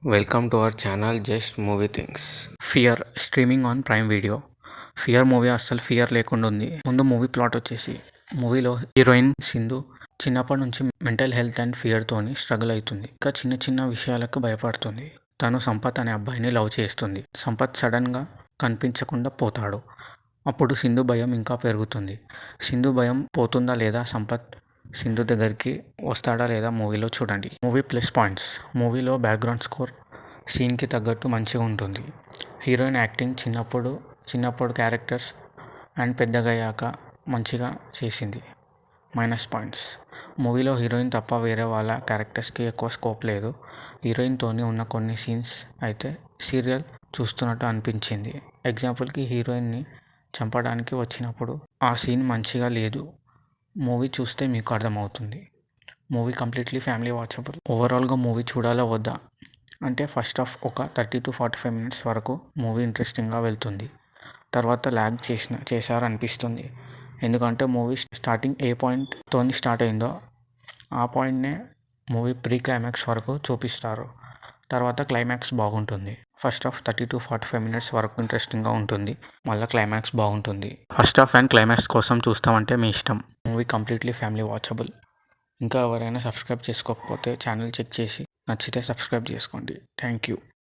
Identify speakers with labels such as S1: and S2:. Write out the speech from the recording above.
S1: Welcome to our channel just movie things. Fear streaming on prime video. Fear movie అస్సలు fear లేకుండా ఉంది. ముందు movie plot వచ్చేసి, మూవీలో హీరోయిన్ సింధు చిన్నప్పటి నుంచి మెంటల్ హెల్త్ అండ్ ఫియర్తోని స్ట్రగుల్ అవుతుంది. ఇంకా చిన్న చిన్న విషయాలకు భయపడుతుంది. తను సంపత్ అనే అబ్బాయిని లవ్ చేస్తుంది. సంపత్ సడన్గా కనిపించకుండా పోతాడు. అప్పుడు సింధు భయం ఇంకా పెరుగుతుంది. సింధు భయం పోతుందా లేదా, సంపత్ సింధు దగ్గరికి వస్తాడా లేదా మూవీలో చూడండి. Movie plus points. మూవీలో బ్యాక్గ్రౌండ్ స్కోర్ సీన్కి తగ్గట్టు మంచిగా ఉంటుంది. హీరోయిన్ యాక్టింగ్ చిన్నప్పుడు క్యారెక్టర్స్ అండ్ పెద్దగయ్యాక మంచిగా చేసింది. Minus points. మూవీలో హీరోయిన్ తప్ప వేరే వాళ్ళ క్యారెక్టర్స్కి ఎక్కువ స్కోప్ లేదు. హీరోయిన్తోని ఉన్న కొన్ని సీన్స్ అయితే సీరియల్ చూస్తున్నట్టు అనిపించింది. ఎగ్జాంపుల్కి హీరోయిన్ని చంపడానికి వచ్చినప్పుడు ఆ సీన్ మంచిగా లేదు. మూవీ చూస్తే మీకు అర్థమవుతుంది. Movie completely family watchable. ఓవరాల్గా మూవీ చూడాలా వద్దా అంటే, ఫస్ట్ హాఫ్ ఒక 30 to 45 minutes వరకు మూవీ ఇంట్రెస్టింగ్గా వెళ్తుంది. తర్వాత ల్యాగ్ చేశారనిపిస్తుంది. ఎందుకంటే మూవీ స్టార్టింగ్ ఏ పాయింట్తో స్టార్ట్ అయిందో ఆ పాయింట్నే మూవీ ప్రీ క్లైమాక్స్ వరకు చూపిస్తారు. తర్వాత క్లైమాక్స్ బాగుంటుంది. ఫస్ట్ హాఫ్ 30 to 45 minutes వరకు ఇంట్రెస్టింగ్గా ఉంటుంది. మళ్ళీ క్లైమాక్స్ బాగుంటుంది. ఫస్ట్ హాఫ్ అండ్ క్లైమాక్స్ కోసం చూస్తామంటే మీ ఇష్టం. Movie completely family watchable. ఇంకా ఎవరైనా సబ్స్క్రైబ్ చేసుకోకపోతే ఛానల్ చెక్ చేసి నచ్చితే సబ్స్క్రైబ్ చేసుకోండి. Thank you.